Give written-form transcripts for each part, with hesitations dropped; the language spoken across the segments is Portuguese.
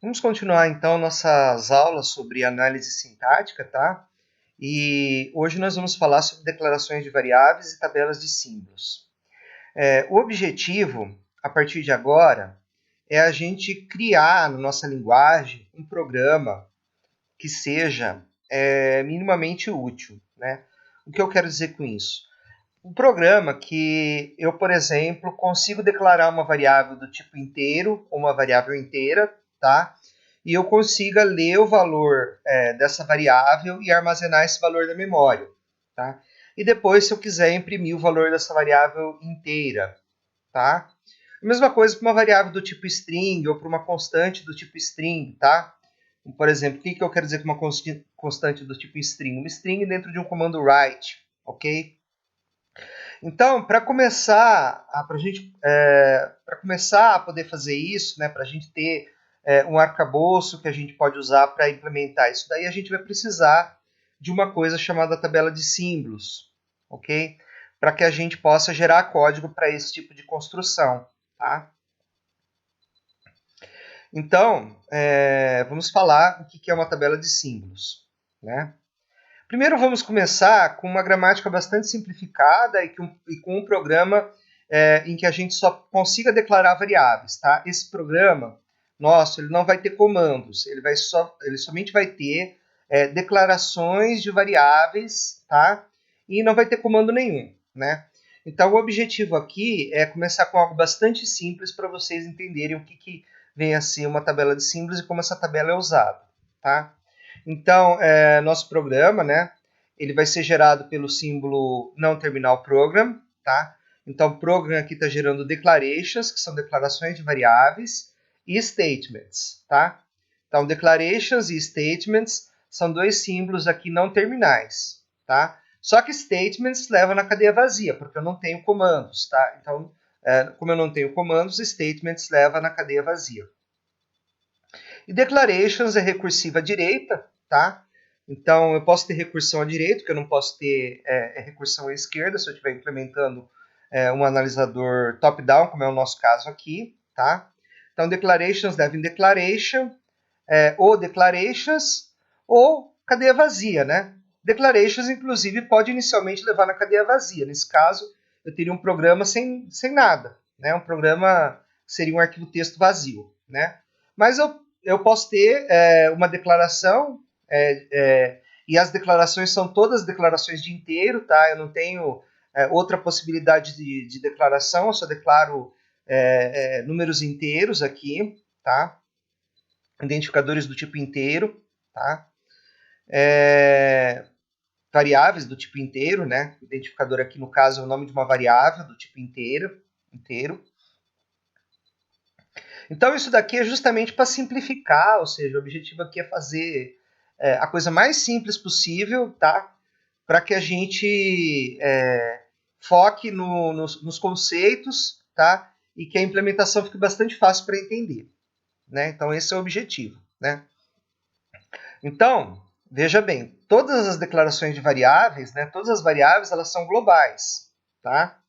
Vamos continuar então nossas aulas sobre análise sintática, tá? E hoje nós vamos falar sobre declarações de variáveis e tabelas de símbolos. O objetivo, a partir de agora, é a gente criar na nossa linguagem um programa que seja minimamente útil, né? O que eu quero dizer com isso? Um programa que eu, por exemplo, consigo declarar uma variável do tipo inteiro ou uma variável inteira, tá? E eu consiga ler o valor dessa variável e armazenar esse valor na memória, tá? E depois, se eu quiser, imprimir o valor dessa variável inteira, tá? A mesma coisa para uma variável do tipo string ou para uma constante do tipo string, tá? Por exemplo, o que eu quero dizer com uma constante do tipo string? Uma string dentro de um comando write, ok? Então, para começar a poder fazer isso, né, para a gente ter um arcabouço que a gente pode usar para implementar isso daí, a gente vai precisar de uma coisa chamada tabela de símbolos, ok? Para que a gente possa gerar código para esse tipo de construção, tá? Então, vamos falar o que é uma tabela de símbolos, né? Primeiro vamos começar com uma gramática bastante simplificada e com um programa em que a gente só consiga declarar variáveis, tá? Esse programa nosso, ele não vai ter comandos, ele somente vai ter declarações de variáveis, tá? E não vai ter comando nenhum, né? Então o objetivo aqui é começar com algo bastante simples para vocês entenderem o que vem a ser uma tabela de símbolos e como essa tabela é usada, tá? Então, nosso programa, né, ele vai ser gerado pelo símbolo não terminal program, tá? Então, o program aqui está gerando declarations, que são declarações de variáveis, e statements, tá? Então, declarations e statements são dois símbolos aqui não terminais, tá? Só que statements leva na cadeia vazia, porque eu não tenho comandos, tá? Então, como eu não tenho comandos, statements leva na cadeia vazia. E declarations é recursiva à direita, tá? Então, eu posso ter recursão à direita, que eu não posso ter recursão à esquerda, se eu estiver implementando um analisador top-down, como é o nosso caso aqui, tá? Então, declarations devem declaration, ou declarations, ou cadeia vazia, né? Declarations, inclusive, pode inicialmente levar na cadeia vazia. Nesse caso, eu teria um programa sem nada, né? Um programa seria um arquivo texto vazio, né? Mas eu posso ter uma declaração, e as declarações são todas declarações de inteiro, tá? Eu não tenho outra possibilidade de declaração, eu só declaro números inteiros aqui, tá? Identificadores do tipo inteiro, tá? Variáveis do tipo inteiro, né? O identificador aqui, no caso, é o nome de uma variável do tipo inteiro. Então, isso daqui é justamente para simplificar, ou seja, o objetivo aqui é fazer a coisa mais simples possível, tá? Para que a gente foque nos conceitos, tá? E que a implementação fique bastante fácil para entender, né? Então, esse é o objetivo, né? Então, veja bem, todas as declarações de variáveis, né? Todas as variáveis, elas são globais, tá?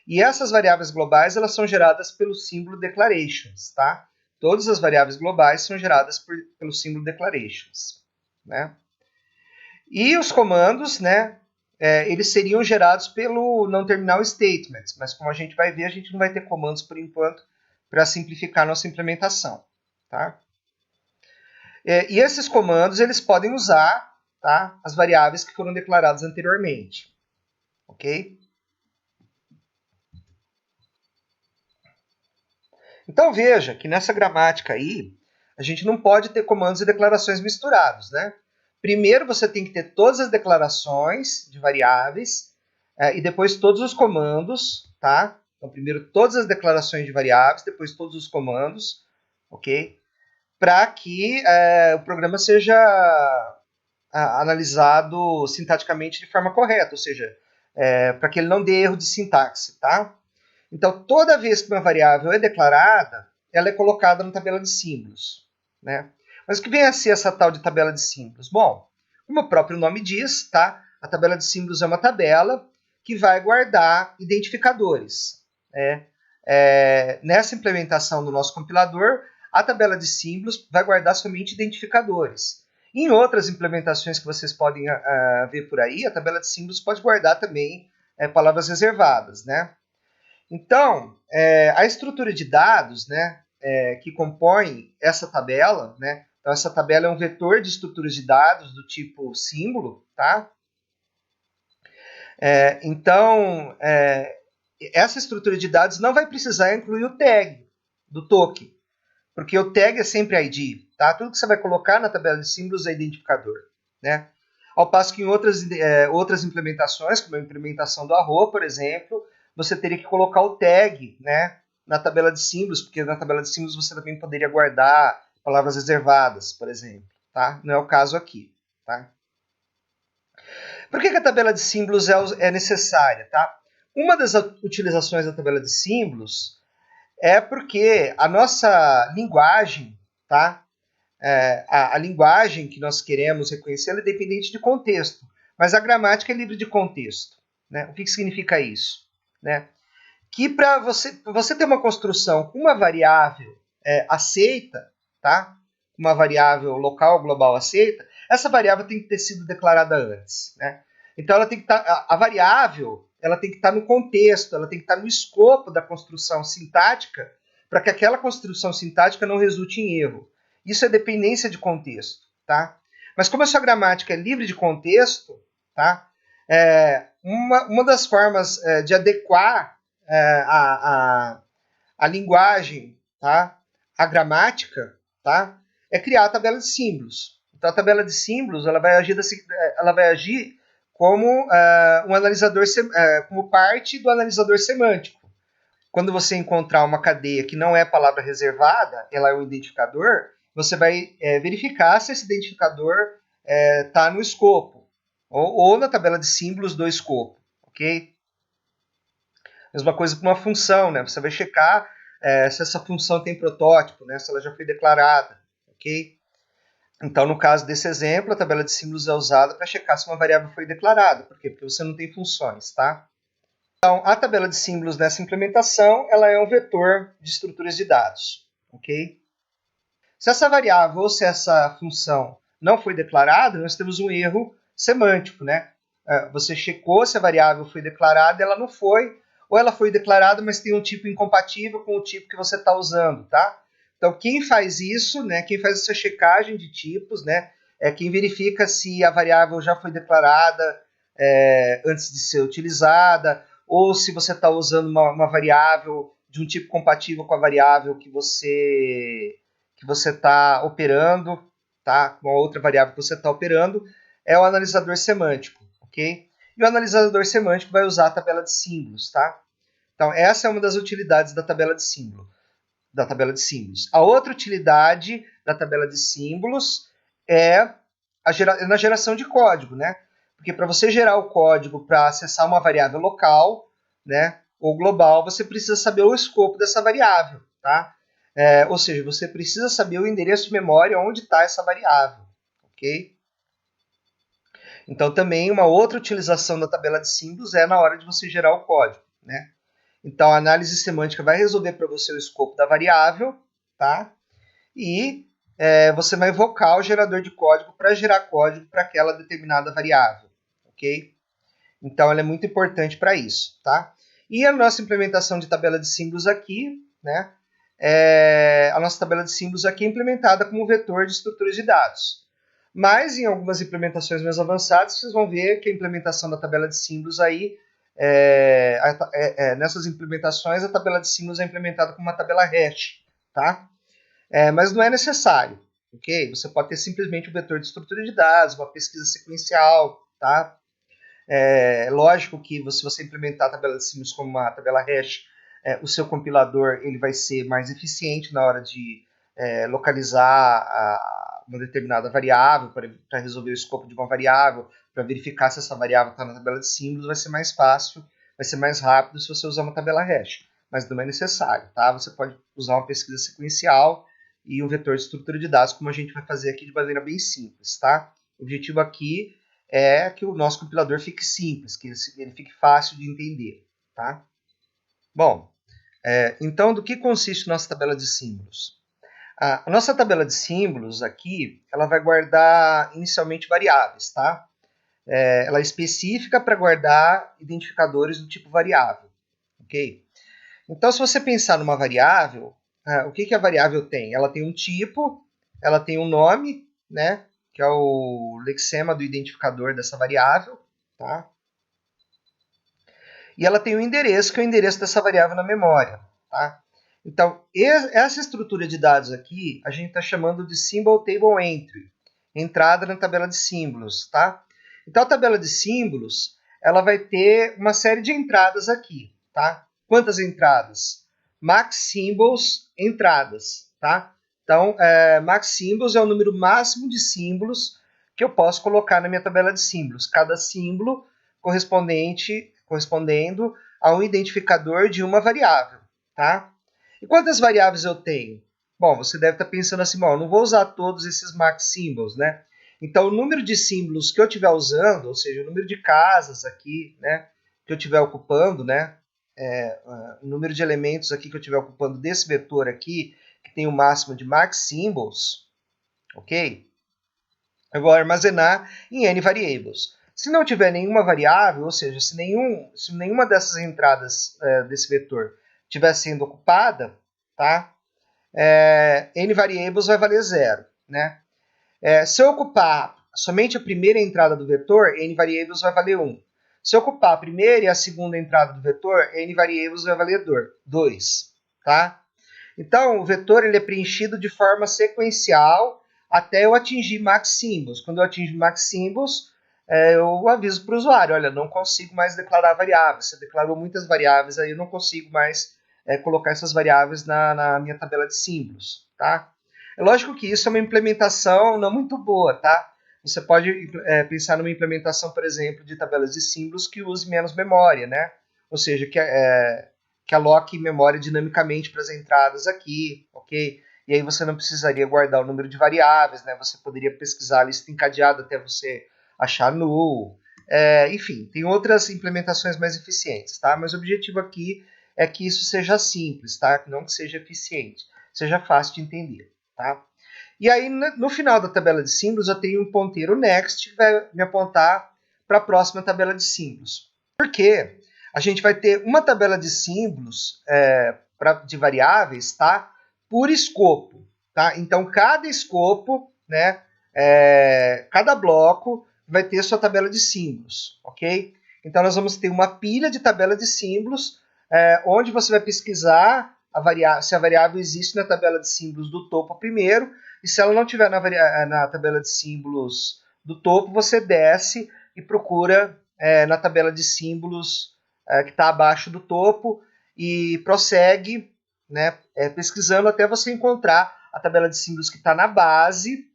E essas variáveis globais, elas são geradas pelo símbolo declarations, tá? Todas as variáveis globais são geradas pelo símbolo declarations, né? E os comandos, né, eles seriam gerados pelo não terminal statements, mas como a gente vai ver, a gente não vai ter comandos por enquanto para simplificar nossa implementação, tá? E esses comandos, eles podem usar, tá, as variáveis que foram declaradas anteriormente, ok? Então veja que nessa gramática aí, a gente não pode ter comandos e declarações misturados, né? Primeiro você tem que ter todas as declarações de variáveis e depois todos os comandos, tá? Então primeiro todas as declarações de variáveis, depois todos os comandos, ok? Para que o programa seja analisado sintaticamente de forma correta, ou seja, para que ele não dê erro de sintaxe, tá? Então, toda vez que uma variável é declarada, ela é colocada na tabela de símbolos, né? Mas o que vem a ser essa tal de tabela de símbolos? Bom, como o próprio nome diz, tá? A tabela de símbolos é uma tabela que vai guardar identificadores, né? Nessa implementação do nosso compilador, a tabela de símbolos vai guardar somente identificadores. Em outras implementações que vocês podem ver por aí, a tabela de símbolos pode guardar também palavras reservadas, né? Então, a estrutura de dados, né, que compõe essa tabela, né? Então, essa tabela é um vetor de estruturas de dados do tipo símbolo, tá? Então, essa estrutura de dados não vai precisar incluir o tag do token, porque o tag é sempre ID, tá? Tudo que você vai colocar na tabela de símbolos é identificador, né? Ao passo que em outras implementações, como a implementação do arrow, por exemplo, você teria que colocar o tag, né, na tabela de símbolos, porque na tabela de símbolos você também poderia guardar palavras reservadas, por exemplo, tá? Não é o caso aqui, tá? Por que a tabela de símbolos é necessária, tá? Uma das utilizações da tabela de símbolos é porque a nossa linguagem, tá? A linguagem que nós queremos reconhecer é dependente de contexto, mas a gramática é livre de contexto, né? O que significa isso? Né? Que para você ter uma construção com uma variável aceita, tá? Uma variável local global aceita, essa variável tem que ter sido declarada antes, né? Então ela tem que estar, a variável, ela tem que estar no contexto, ela tem que estar no escopo da construção sintática, para que aquela construção sintática não resulte em erro. Isso é dependência de contexto, tá? Mas como a sua gramática é livre de contexto, tá? Uma das formas de adequar a linguagem, tá? A gramática, tá? É criar a tabela de símbolos. Então a tabela de símbolos ela vai agir como um analisador, como parte do analisador semântico. Quando você encontrar uma cadeia que não é palavra reservada, ela é um identificador, você vai verificar se esse identificador está no escopo ou na tabela de símbolos do escopo, ok? Mesma coisa com uma função, né? Você vai checar se essa função tem protótipo, né? Se ela já foi declarada, ok? Então, no caso desse exemplo, a tabela de símbolos é usada para checar se uma variável foi declarada. Por quê? Porque você não tem funções, tá? Então, a tabela de símbolos nessa implementação, ela é um vetor de estruturas de dados, ok? Se essa variável ou se essa função não foi declarada, nós temos um erro semântico, né? Você checou se a variável foi declarada, ela não foi, ou ela foi declarada, mas tem um tipo incompatível com o tipo que você está usando, tá? Então, quem faz isso, né? Quem faz essa checagem de tipos, né? É quem verifica se a variável já foi declarada antes de ser utilizada, ou se você está usando uma variável de um tipo compatível com a variável que você está operando, tá? Com a outra variável que você está operando, é o analisador semântico, ok? E o analisador semântico vai usar a tabela de símbolos, tá? Então, essa é uma das utilidades da tabela de símbolos. A outra utilidade da tabela de símbolos é na geração de código, né? Porque para você gerar o código para acessar uma variável local, né, ou global, você precisa saber o escopo dessa variável, tá? Ou seja, você precisa saber o endereço de memória onde está essa variável, ok? Então, também uma outra utilização da tabela de símbolos é na hora de você gerar o código, né? Então, a análise semântica vai resolver para você o escopo da variável, tá? E você vai invocar o gerador de código para gerar código para aquela determinada variável, ok? Então, ela é muito importante para isso, tá? E a nossa implementação de tabela de símbolos aqui, né? A nossa tabela de símbolos aqui é implementada como vetor de estruturas de dados. Mas em algumas implementações mais avançadas, vocês vão ver que a implementação da tabela de símbolos aí, nessas implementações, a tabela de símbolos é implementada como uma tabela hash, tá? Mas não é necessário, ok? Você pode ter simplesmente um vetor de estrutura de dados, uma pesquisa sequencial, tá? Lógico que se você implementar a tabela de símbolos como uma tabela hash, o seu compilador ele vai ser mais eficiente na hora de localizar uma determinada variável para resolver o escopo de uma variável, para verificar se essa variável está na tabela de símbolos, vai ser mais fácil, vai ser mais rápido se você usar uma tabela hash, mas não é necessário, tá? Você pode usar uma pesquisa sequencial e um vetor de estrutura de dados, como a gente vai fazer aqui de maneira bem simples, tá? O objetivo aqui é que o nosso compilador fique simples, que ele fique fácil de entender, tá? Bom, então do que consiste nossa tabela de símbolos? A nossa tabela de símbolos aqui, ela vai guardar inicialmente variáveis, tá? Ela é específica para guardar identificadores do tipo variável, ok? Então, se você pensar numa variável, o que a variável tem? Ela tem um tipo, ela tem um nome, né? Que é o lexema do identificador dessa variável, tá? E ela tem um endereço, que é o endereço dessa variável na memória, tá? Então, essa estrutura de dados aqui, a gente está chamando de Symbol Table Entry, entrada na tabela de símbolos, tá? Então, a tabela de símbolos, ela vai ter uma série de entradas aqui, tá? Quantas entradas? Max Symbols entradas, tá? Então, Max Symbols é o número máximo de símbolos que eu posso colocar na minha tabela de símbolos. Cada símbolo correspondendo a um identificador de uma variável, tá? E quantas variáveis eu tenho? Bom, você deve estar pensando assim, bom, eu não vou usar todos esses max symbols, né? Então, o número de símbolos que eu estiver usando, ou seja, o número de casas aqui, né, que eu estiver ocupando, né, o número de elementos aqui que eu estiver ocupando desse vetor aqui, que tem o máximo de max symbols, ok? Eu vou armazenar em n variables. Se não tiver nenhuma variável, ou seja, se nenhuma dessas entradas desse vetor estiver sendo ocupada, tá? N variables vai valer zero, né? Se eu ocupar somente a primeira entrada do vetor, n variables vai valer 1. Se eu ocupar a primeira e a segunda entrada do vetor, n variables vai valer 2, tá? Então, o vetor ele é preenchido de forma sequencial até eu atingir max symbols. Quando eu atingir max symbols, eu aviso para o usuário, olha, não consigo mais declarar variáveis. Você declarou muitas variáveis, aí eu não consigo mais colocar essas variáveis na minha tabela de símbolos, tá? É lógico que isso é uma implementação não muito boa, tá? Você pode pensar numa implementação, por exemplo, de tabelas de símbolos que use menos memória, né? Ou seja, que aloque memória dinamicamente para as entradas aqui, ok? E aí você não precisaria guardar o número de variáveis, né? Você poderia pesquisar a lista encadeada até você achar null. Enfim, tem outras implementações mais eficientes, tá? Mas o objetivo aqui é que isso seja simples, tá? Não que seja eficiente, seja fácil de entender, tá? E aí, no final da tabela de símbolos, eu tenho um ponteiro next que vai me apontar para a próxima tabela de símbolos. Por quê? A gente vai ter uma tabela de símbolos de variáveis, tá? Por escopo, tá? Então, cada escopo, né? Cada bloco vai ter sua tabela de símbolos, ok? Então, nós vamos ter uma pilha de tabela de símbolos, onde você vai pesquisar se a variável existe na tabela de símbolos do topo primeiro, e se ela não estiver na tabela de símbolos do topo, você desce e procura na tabela de símbolos que está abaixo do topo e prossegue, né, pesquisando até você encontrar a tabela de símbolos que está na base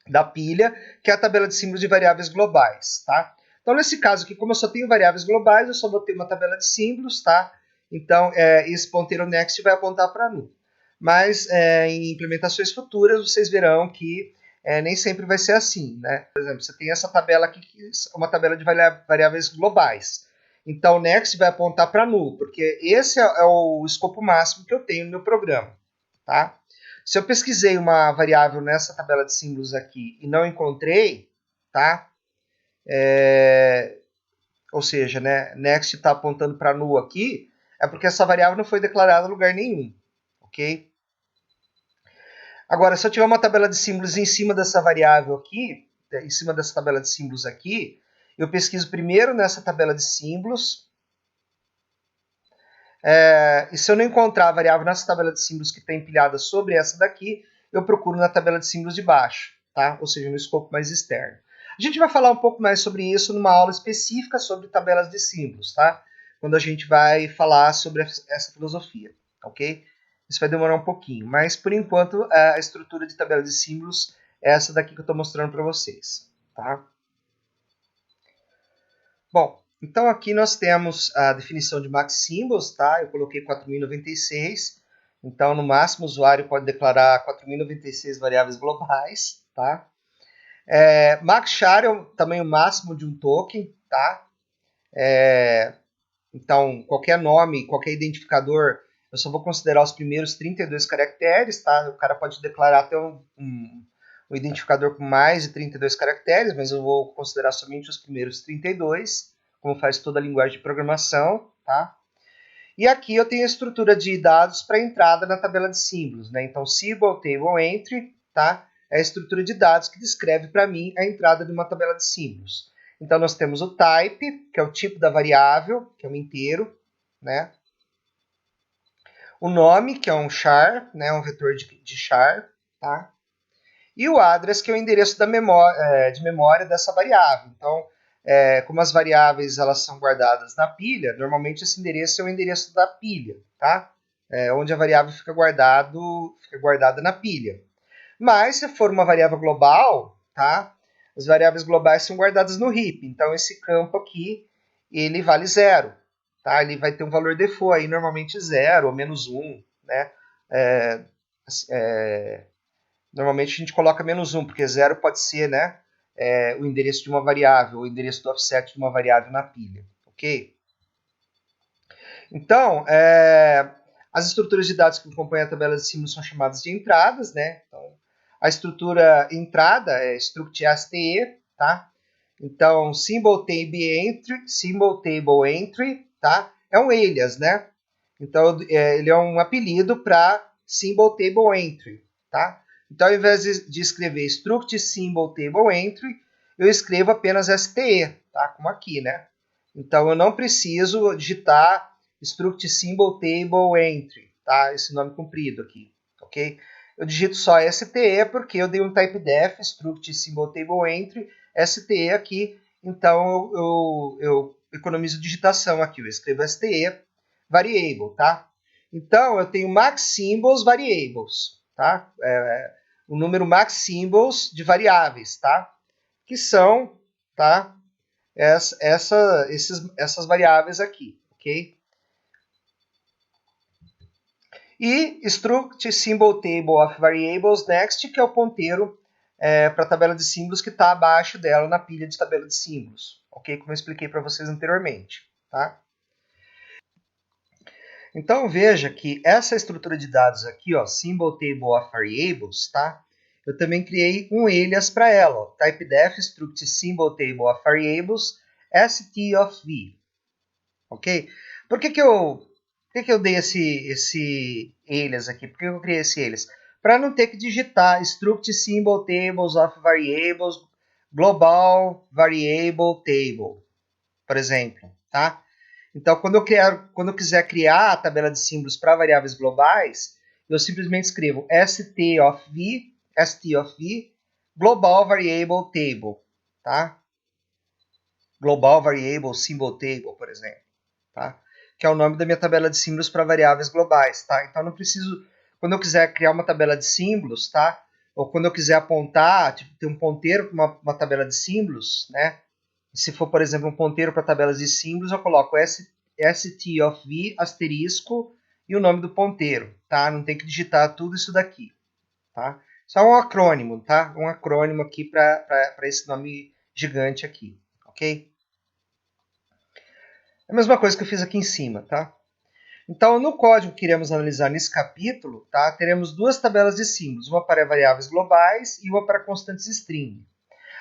da pilha, que é a tabela de símbolos de variáveis globais, tá? Então, nesse caso aqui, como eu só tenho variáveis globais, eu só vou ter uma tabela de símbolos, tá? Então, esse ponteiro next vai apontar para null. Mas, em implementações futuras, vocês verão que nem sempre vai ser assim, né? Por exemplo, você tem essa tabela aqui, que é uma tabela de variáveis globais. Então, o next vai apontar para null, porque esse é o escopo máximo que eu tenho no meu programa, tá? Se eu pesquisei uma variável nessa tabela de símbolos aqui e não encontrei, tá? Ou seja, né, next está apontando para null aqui, é porque essa variável não foi declarada em lugar nenhum, ok? Agora, se eu tiver uma tabela de símbolos em cima dessa variável aqui, em cima dessa tabela de símbolos aqui, eu pesquiso primeiro nessa tabela de símbolos, e se eu não encontrar a variável nessa tabela de símbolos que está empilhada sobre essa daqui, eu procuro na tabela de símbolos de baixo, tá? Ou seja, no escopo mais externo. A gente vai falar um pouco mais sobre isso numa aula específica sobre tabelas de símbolos, tá? Quando a gente vai falar sobre essa filosofia, ok? Isso vai demorar um pouquinho, mas por enquanto a estrutura de tabela de símbolos é essa daqui que eu estou mostrando para vocês, tá? Bom, então aqui nós temos a definição de max symbols, tá? Eu coloquei 4096. Então, no máximo, o usuário pode declarar 4096 variáveis globais, tá? Max char é o tamanho máximo de um token, tá? Então, qualquer nome, qualquer identificador, Eu só vou considerar os primeiros 32 caracteres, tá? O cara pode declarar até um identificador com mais de 32 caracteres, mas eu vou considerar somente os primeiros 32, como faz toda a linguagem de programação, tá? E aqui eu tenho a estrutura de dados para entrada na tabela de símbolos, né? Então, symbol, table, entry, tá? É a estrutura de dados que descreve para mim a entrada de uma tabela de símbolos. Então, nós temos o type, que é o tipo da variável, que é um inteiro, né? O nome, que é um char, né? Um vetor de char, tá? E o address, que é o endereço da de memória dessa variável. Então, como as variáveis elas são guardadas na pilha, normalmente esse endereço é o endereço da pilha, tá? Onde a variável fica guardada na pilha. Mas, se for uma variável global, tá? As variáveis globais são guardadas no heap. Então, esse campo aqui, ele vale 0. Tá? Ele vai ter um valor default aí, normalmente 0 ou -1, né? Normalmente a gente coloca -1, porque 0 pode ser, né, o endereço de uma variável, o endereço do offset de uma variável na pilha, ok? Então, as estruturas de dados que compõem a tabela de símbolos são chamadas de entradas, né? Então, a estrutura entrada é struct STE, tá? Então, symbol table entry, tá? É um alias, né? Então, ele é um apelido para symbol table entry, tá? Então, ao invés de escrever struct symbol table entry, eu escrevo apenas STE, tá? Como aqui, né? Então, eu não preciso digitar struct symbol table entry, tá? Esse nome comprido aqui, ok? Eu digito só STE porque eu dei um type def, struct symbol table entry, STE aqui, então eu economizo digitação aqui, eu escrevo STE variable, tá? Então, eu tenho max symbols variables, tá? O número max symbols de variáveis, tá? Que são, tá? Essas variáveis aqui, ok? E struct symbol table of variables next, que é o ponteiro para a tabela de símbolos que está abaixo dela na pilha de tabela de símbolos, ok? Como eu expliquei para vocês anteriormente, tá? Então veja que essa estrutura de dados aqui, ó, symbol table of variables, tá? Eu também criei um alias para ela, ó, typedef struct symbol table of variables st of v, ok? Por que eu dei esse alias aqui? Por que eu criei esse alias? Para não ter que digitar struct symbol tables of variables global variable table, por exemplo, tá? Então, quando eu quiser criar a tabela de símbolos para variáveis globais, eu simplesmente escrevo st of v global variable table, tá? Global variable symbol table, por exemplo, tá? Que é o nome da minha tabela de símbolos para variáveis globais, tá? Então, não preciso, quando eu quiser criar uma tabela de símbolos, tá? Ou quando eu quiser apontar, tipo, ter um ponteiro para uma tabela de símbolos, né? Se for, por exemplo, um ponteiro para tabelas de símbolos, eu coloco st of v asterisco e o nome do ponteiro, tá? Não tem que digitar tudo isso daqui, tá? Só um acrônimo, tá? Um acrônimo aqui para esse nome gigante aqui, ok? É a mesma coisa que eu fiz aqui em cima, tá? Então, no código que iremos analisar nesse capítulo, tá? Teremos duas tabelas de símbolos, uma para variáveis globais e uma para constantes string.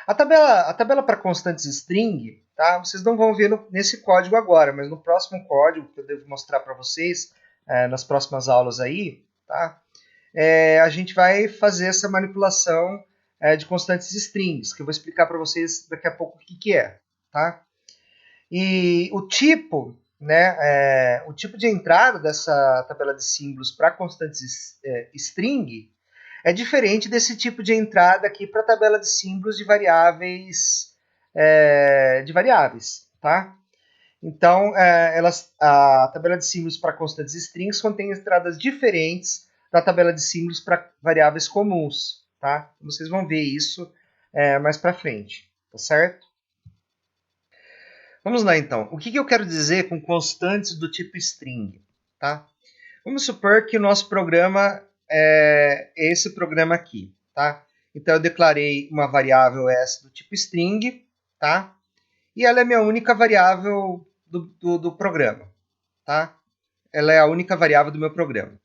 A tabela para constantes string, tá? Vocês não vão ver nesse código agora, mas no próximo código que eu devo mostrar para vocês, nas próximas aulas aí, tá? A gente vai fazer essa manipulação de constantes strings, que eu vou explicar para vocês daqui a pouco o que é, tá? E o tipo, né, o tipo de entrada dessa tabela de símbolos para constantes string é diferente desse tipo de entrada aqui para a tabela de símbolos de variáveis, tá? Então, a tabela de símbolos para constantes strings contém entradas diferentes da tabela de símbolos para variáveis comuns, tá? Vocês vão ver isso mais para frente, tá certo? Vamos lá, então. O que eu quero dizer com constantes do tipo string, tá? Vamos supor que o nosso programa é esse programa aqui, tá? Então, eu declarei uma variável s do tipo string, tá? E ela é minha única variável do programa, tá? ela é a única variável do meu programa.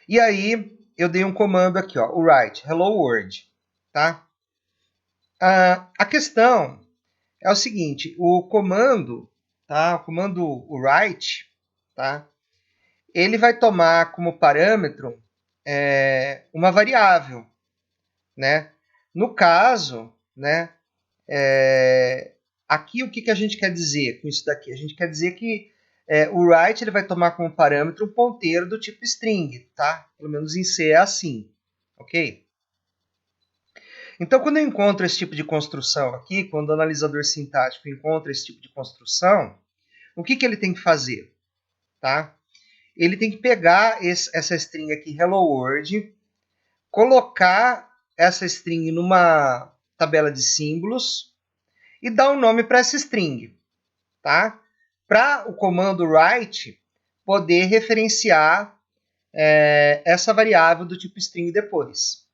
E aí eu dei um comando aqui, ó, o write hello world, tá? A questão é o seguinte, o comando, tá? O comando o write, tá? Ele vai tomar como parâmetro uma variável, né? No caso, né? Aqui o que a gente quer dizer com isso daqui? A gente quer dizer que o write ele vai tomar como parâmetro um ponteiro do tipo string, tá? Pelo menos em C é assim, ok? Então, quando eu encontro esse tipo de construção aqui, quando o analisador sintático encontra esse tipo de construção, o que ele tem que fazer? Tá? Ele tem que pegar essa string aqui, hello world, colocar essa string numa tabela de símbolos e dar um nome para essa string. Tá? Para o comando write poder referenciar essa variável do tipo string depois.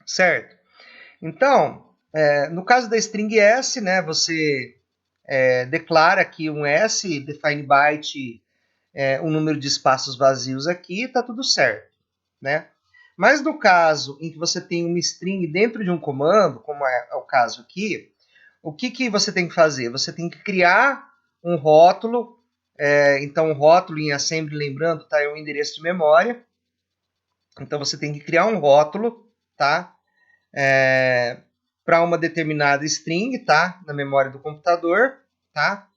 Certo? Então, no caso da string S, né, você declara aqui um S, define byte, um número de espaços vazios aqui, está tudo certo. Né? Mas no caso em que você tem uma string dentro de um comando, como é o caso aqui, o que você tem que fazer? Você tem que criar um rótulo, então um rótulo em assembly, lembrando, tá, é um endereço de memória. Então você tem que criar um rótulo, tá? Para uma determinada string, tá? Na memória do computador, tá?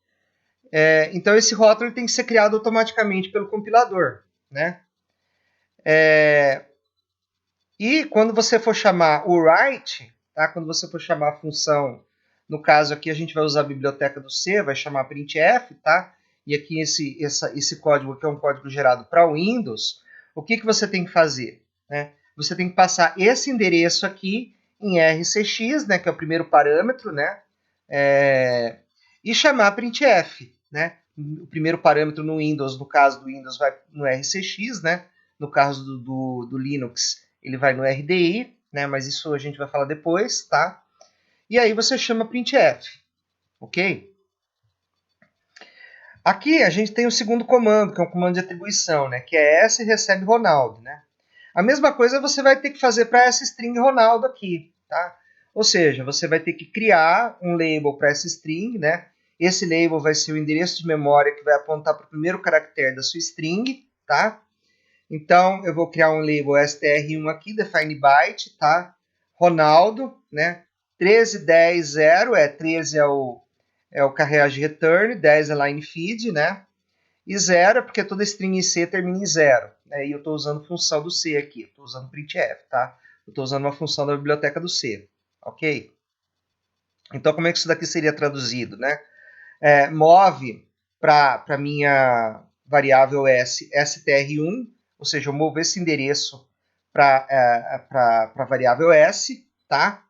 Então esse rótulo tem que ser criado automaticamente pelo compilador, né? E quando você for chamar o write, tá? Quando você for chamar a função, no caso aqui a gente vai usar a biblioteca do C, vai chamar printf, tá? E aqui esse código aqui é um código gerado para o Windows. O que você tem que fazer? Né? Você tem que passar esse endereço aqui em RCX, né? Que é o primeiro parâmetro, né? E chamar printf, né? O primeiro parâmetro no Windows, no caso do Windows, vai no RCX, né? No caso do Linux, ele vai no RDI, né? Mas isso a gente vai falar depois, tá? E aí você chama printf, ok? Aqui a gente tem o segundo comando, que é um comando de atribuição, né? Que é S recebe Ronaldo, né? A mesma coisa você vai ter que fazer para essa string Ronaldo aqui, tá? Ou seja, você vai ter que criar um label para essa string, né? Esse label vai ser o endereço de memória que vai apontar para o primeiro caractere da sua string, tá? Então, eu vou criar um label str1 aqui, define byte, tá? Ronaldo, né? 1310 13 é o carreagem return, 10 é line feed, né? E 0 porque toda string em C termina em 0. Né? E eu estou usando função do C aqui, estou usando printf, tá? Eu estou usando uma função da biblioteca do C, ok? Então, como é que isso daqui seria traduzido, né? Move para a minha variável S, str1, ou seja, eu movo esse endereço para a variável S, tá?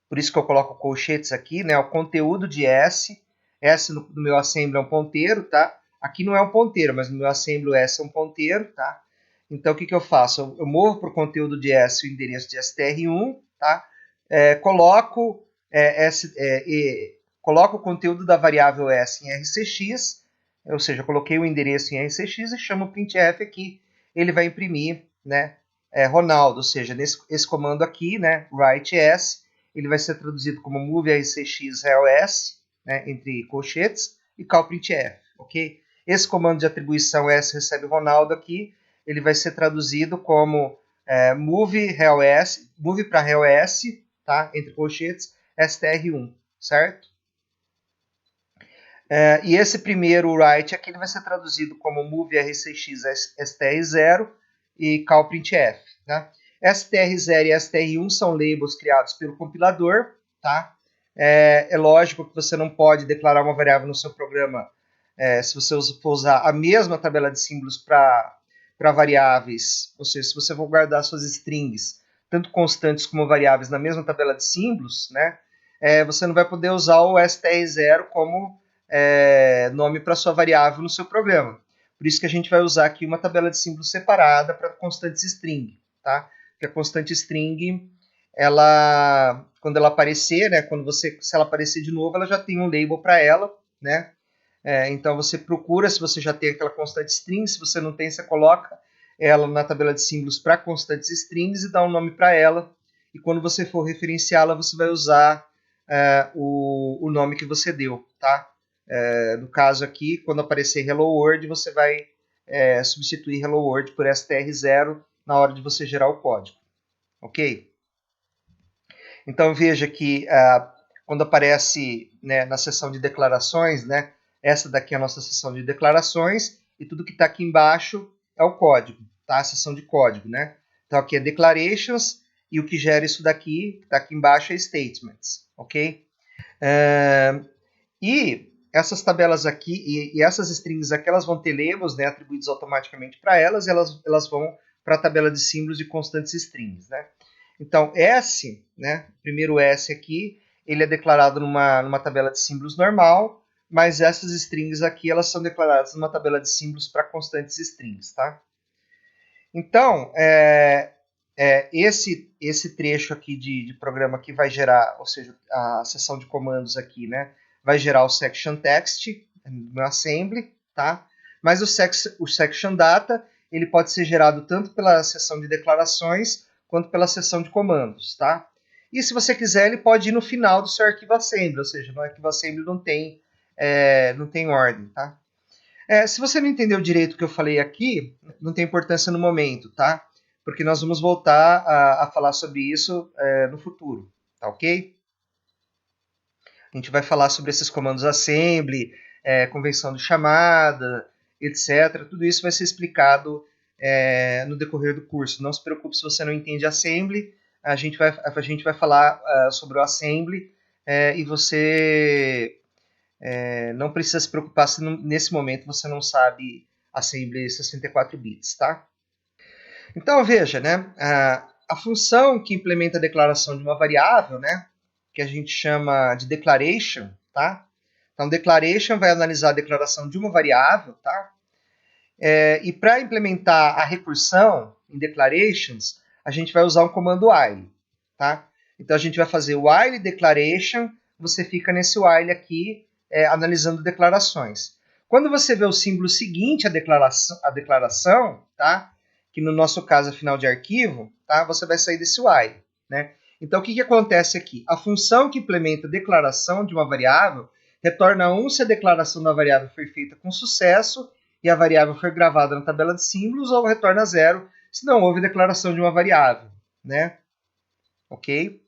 Por isso que eu coloco colchetes aqui, né? O conteúdo de S, S no meu assembly é um ponteiro, tá? Aqui não é um ponteiro, mas no meu assembly o S é um ponteiro, tá? Então o que eu faço? Eu movo para o conteúdo de S o endereço de str1, tá? Coloco coloco o conteúdo da variável S em RCX, ou seja, eu coloquei o endereço em RCX e chamo o printf aqui, ele vai imprimir, né, Ronaldo, ou seja, esse comando aqui, né, write S, ele vai ser traduzido como move RCX reals, né, entre colchetes, e call printf, ok? Esse comando de atribuição S recebe Ronaldo aqui, ele vai ser traduzido como move para reals, tá, entre colchetes, str1, certo? E esse primeiro write aqui ele vai ser traduzido como move RCX str0 e call printf. Tá? str0 e str1 são labels criados pelo compilador. Tá? É lógico que você não pode declarar uma variável no seu programa se você for usar a mesma tabela de símbolos para variáveis, ou seja, se você for guardar suas strings, tanto constantes como variáveis, na mesma tabela de símbolos, né, você não vai poder usar o str0 como nome para sua variável no seu programa. Por isso que a gente vai usar aqui uma tabela de símbolos separada para constantes string, tá? Porque a constante string, quando ela aparecer, né, se ela aparecer de novo, ela já tem um label para ela, né? Então você procura, se você já tem aquela constante string, se você não tem, você coloca ela na tabela de símbolos para constantes strings e dá um nome para ela. E quando você for referenciá-la, você vai usar o nome que você deu, tá? No caso aqui, quando aparecer Hello World, você vai substituir Hello World por str0 na hora de você gerar o código, ok? Então veja que quando aparece, né, na seção de declarações, né, essa daqui é a nossa seção de declarações e tudo que está aqui embaixo é o código, tá? A seção de código, né? Então aqui é declarations e o que gera isso daqui, que está aqui embaixo, é statements, ok? E essas tabelas aqui e essas strings aqui, elas vão ter labels, né, atribuídos automaticamente para elas, e elas vão para a tabela de símbolos de constantes strings, né? Então, S, né, primeiro S aqui, ele é declarado numa tabela de símbolos normal, mas essas strings aqui, elas são declaradas numa tabela de símbolos para constantes strings, tá? Então, esse trecho aqui de programa aqui vai gerar, ou seja, a seção de comandos aqui, né, vai gerar o section text no assembly, tá? Mas o section data, ele pode ser gerado tanto pela seção de declarações quanto pela seção de comandos, tá? E se você quiser, ele pode ir no final do seu arquivo assembly, ou seja, no arquivo assembly não tem ordem, tá? Se você não entendeu direito o que eu falei aqui, não tem importância no momento, tá? Porque nós vamos voltar a falar sobre isso no futuro, tá ok? A gente vai falar sobre esses comandos assembly, convenção de chamada, etc. Tudo isso vai ser explicado no decorrer do curso. Não se preocupe se você não entende assembly, a gente vai falar sobre o assembly e você não precisa se preocupar se nesse momento você não sabe assembly 64 bits, tá? Então veja, né, a função que implementa a declaração de uma variável, né, que a gente chama de declaration, tá? Então declaration vai analisar a declaração de uma variável, tá? E para implementar a recursão em declarations, a gente vai usar um comando while, tá? Então a gente vai fazer while declaration, você fica nesse while aqui analisando declarações. Quando você vê o símbolo seguinte à declaração, tá? Que no nosso caso é final de arquivo, tá? Você vai sair desse while, né? Então o que acontece aqui? A função que implementa a declaração de uma variável retorna 1 se a declaração da variável foi feita com sucesso e a variável foi gravada na tabela de símbolos, ou retorna 0 se não houve declaração de uma variável, né? Ok?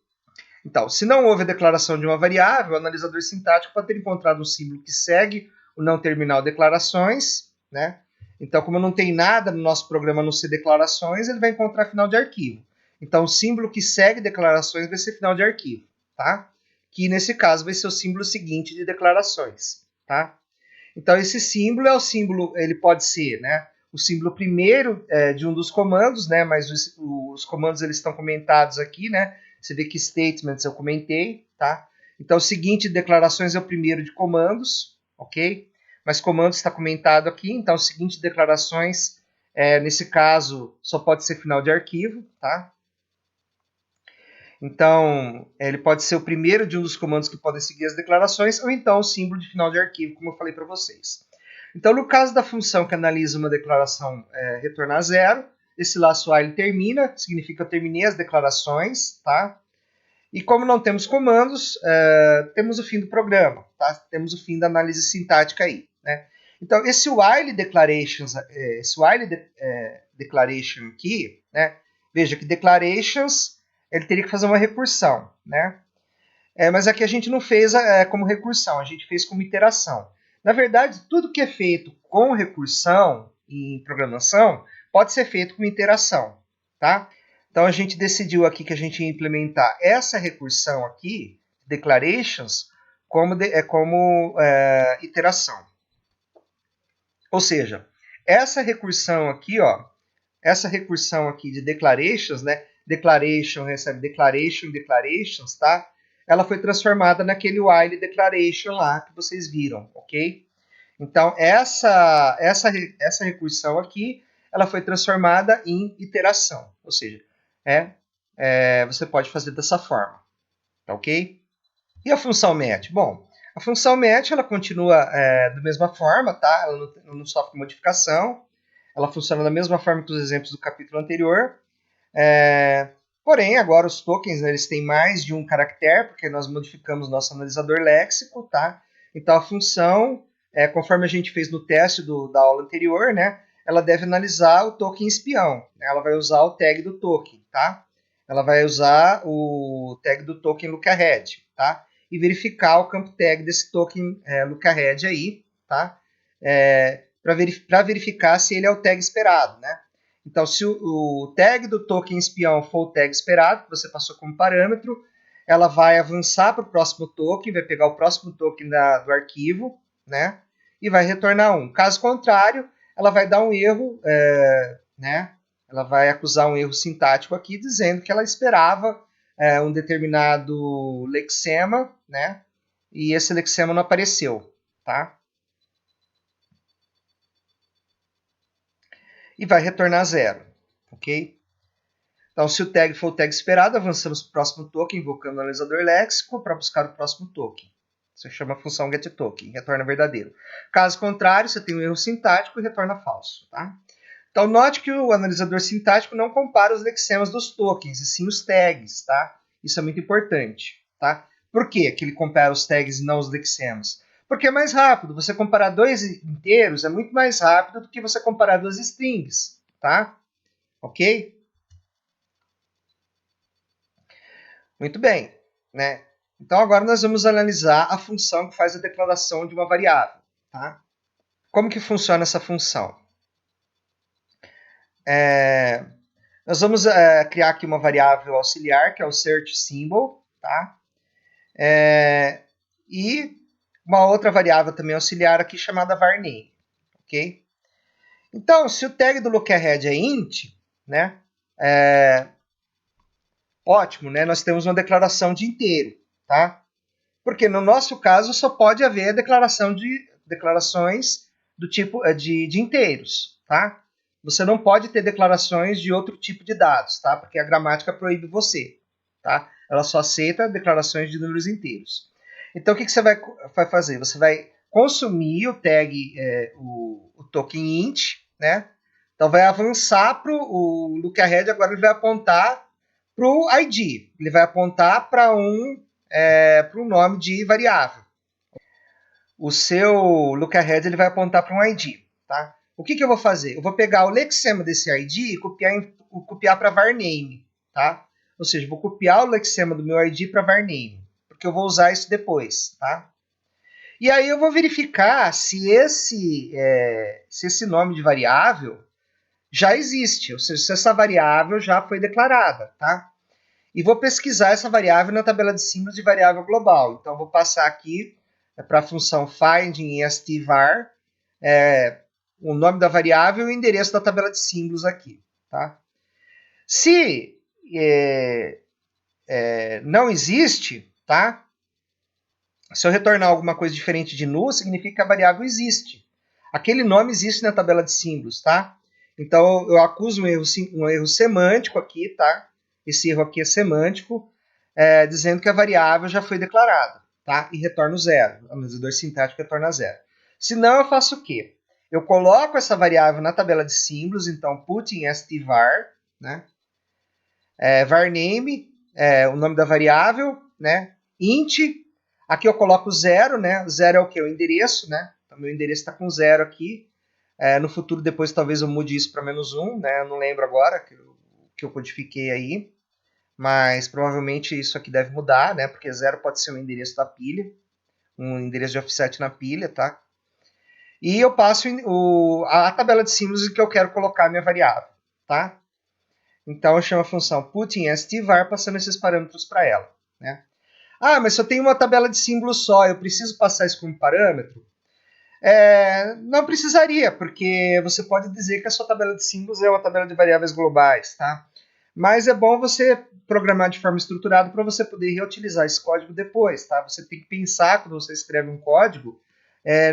Então, se não houve a declaração de uma variável, o analisador sintático pode ter encontrado um símbolo que segue o não terminal declarações, né? Então, como não tem nada no nosso programa no C declarações, ele vai encontrar final de arquivo. Então, o símbolo que segue declarações vai ser final de arquivo, tá? Que nesse caso vai ser o símbolo seguinte de declarações, tá? Então, esse símbolo é o símbolo, ele pode ser, né, o símbolo primeiro de um dos comandos, né, mas os comandos eles estão comentados aqui, né? Você vê que statements eu comentei, tá? Então, o seguinte de declarações é o primeiro de comandos, ok? Mas comandos está comentado aqui, então o seguinte de declarações, nesse caso, só pode ser final de arquivo, tá? Então, ele pode ser o primeiro de um dos comandos que podem seguir as declarações, ou então o símbolo de final de arquivo, como eu falei para vocês. Então, no caso da função que analisa uma declaração retornar zero, esse laço while termina, significa que eu terminei as declarações, tá? E como não temos comandos, temos o fim do programa, tá? Temos o fim da análise sintática aí, né? Então, esse while declarations, declaration aqui, né? Veja que declarations ele teria que fazer uma recursão, né? Mas aqui a gente não fez como recursão, a gente fez como iteração. Na verdade, tudo que é feito com recursão em programação pode ser feito com iteração, tá? Então a gente decidiu aqui que a gente ia implementar essa recursão aqui, declarations, como iteração. Ou seja, essa recursão aqui, ó, essa recursão aqui de declarations, né? Declaration recebe declaration, declarations, tá? Ela foi transformada naquele while declaration lá que vocês viram, ok? Então, essa recursão aqui, ela foi transformada em iteração. Ou seja, você pode fazer dessa forma, tá ok? E a função MET? Bom, A função match ela continua da mesma forma, tá? Ela não sofre modificação. Ela funciona da mesma forma que os exemplos do capítulo anterior. Porém, agora os tokens, né, eles têm mais de um caractere, porque nós modificamos nosso analisador léxico, tá? Então a função, conforme a gente fez no teste da aula anterior, né, ela deve analisar o token espião. Ela vai usar o tag do token, tá? Ela vai usar o tag do token lookahead, tá? E verificar o campo tag desse token lookahead aí, tá? Para verificar se ele é o tag esperado, né? Então, se o tag do token espião for o tag esperado, que você passou como parâmetro, ela vai avançar para o próximo token, vai pegar o próximo token do arquivo, né? E vai retornar 1. Caso contrário, ela vai dar um erro, né? Ela vai acusar um erro sintático aqui, dizendo que ela esperava um determinado lexema, né? E esse lexema não apareceu, tá? E vai retornar 0, ok? Então, se o tag for o tag esperado, avançamos para o próximo token, invocando o analisador léxico para buscar o próximo token. Isso chama a função getToken, retorna verdadeiro. Caso contrário, você tem um erro sintático e retorna falso, tá? Então, note que o analisador sintático não compara os lexemas dos tokens, e sim os tags, tá? Isso é muito importante, tá? Por que ele compara os tags e não os lexemas? Porque é mais rápido. Você comparar dois inteiros é muito mais rápido do que você comparar duas strings, tá? Ok? Muito bem, né? Então, agora nós vamos analisar a função que faz a declaração de uma variável, tá? Como que funciona essa função? Nós vamos criar aqui uma variável auxiliar, que é o search symbol, tá? E uma outra variável também auxiliar aqui chamada varName, ok? Então, se o tag do lookahead é int, né? Ótimo, né? Nós temos uma declaração de inteiro, tá? Porque no nosso caso só pode haver declarações do tipo de inteiros, tá? Você não pode ter declarações de outro tipo de dados, tá? Porque a gramática proíbe você, tá? Ela só aceita declarações de números inteiros. Então o que você vai fazer? Você vai consumir o tag, o token int, né? Então vai avançar para o lookahead, agora ele vai apontar para o ID, ele vai apontar para um nome de variável. O seu lookahead ele vai apontar para um ID, tá? O que eu vou fazer? Eu vou pegar o lexema desse ID e copiar para varName, tá? Ou seja, vou copiar o lexema do meu ID para varName, porque eu vou usar isso depois, tá? E aí eu vou verificar se esse nome de variável já existe, ou seja, se essa variável já foi declarada, tá? E vou pesquisar essa variável na tabela de símbolos de variável global. Então, vou passar aqui para a função find em stvar o nome da variável e o endereço da tabela de símbolos aqui. Tá? Se não existe, tá? Se eu retornar alguma coisa diferente de null, significa que a variável existe. Aquele nome existe na tabela de símbolos, tá? Então, eu acuso um erro semântico aqui, tá? Esse erro aqui é semântico, dizendo que a variável já foi declarada, tá? E retorno 0. O analisador sintático retorna 0. Se não, eu faço o quê? Eu coloco essa variável na tabela de símbolos, então put em stvar, né? varName, o nome da variável, né? Int, aqui eu coloco 0, né? 0 é o quê? O endereço, né? Então, meu endereço está com 0 aqui. No futuro, depois, talvez eu mude isso para -1, né? Eu não lembro agora que eu codifiquei aí. Mas provavelmente isso aqui deve mudar, né? Porque 0 pode ser um endereço da pilha, um endereço de offset na pilha, tá? E eu passo a tabela de símbolos em que eu quero colocar a minha variável, tá? Então eu chamo a função put em stvar, passando esses parâmetros para ela, né? Ah, mas se eu tenho uma tabela de símbolos só, eu preciso passar isso como parâmetro? Não precisaria, porque você pode dizer que a sua tabela de símbolos é uma tabela de variáveis globais, tá? Mas é bom você programar de forma estruturada para você poder reutilizar esse código depois, tá? Você tem que pensar, quando você escreve um código,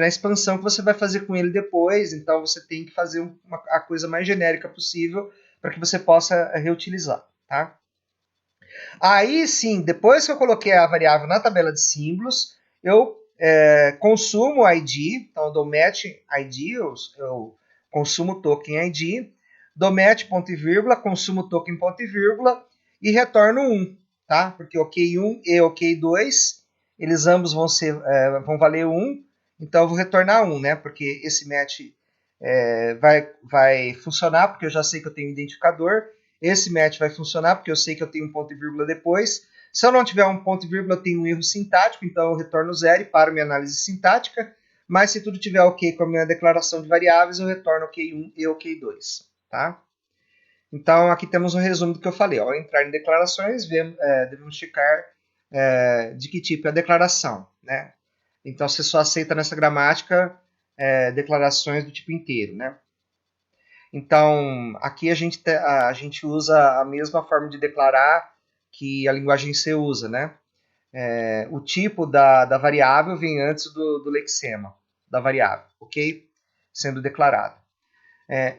na expansão que você vai fazer com ele depois, então você tem que fazer a coisa mais genérica possível para que você possa reutilizar, tá? Aí sim, depois que eu coloquei a variável na tabela de símbolos, eu consumo ID, então eu dou match ID, eu consumo token ID, dou match ponto e vírgula, consumo token ponto e vírgula e retorno 1, tá? Porque OK1 e OK2, eles ambos vão valer 1, então eu vou retornar 1, né? Porque esse match vai funcionar, porque eu já sei que eu tenho um identificador. Esse match vai funcionar, porque eu sei que eu tenho um ponto e vírgula depois. Se eu não tiver um ponto e vírgula, eu tenho um erro sintático, então eu retorno 0 e paro minha análise sintática. Mas se tudo estiver ok com a minha declaração de variáveis, eu retorno OK1 e OK2. Tá? Então, aqui temos um resumo do que eu falei. Ao entrar em declarações, devemos checar de que tipo é a declaração. Né? Então, você só aceita nessa gramática declarações do tipo inteiro. Né? Então, aqui a gente usa a mesma forma de declarar que a linguagem C usa, né? O tipo da variável vem antes do lexema da variável, ok? Sendo declarado.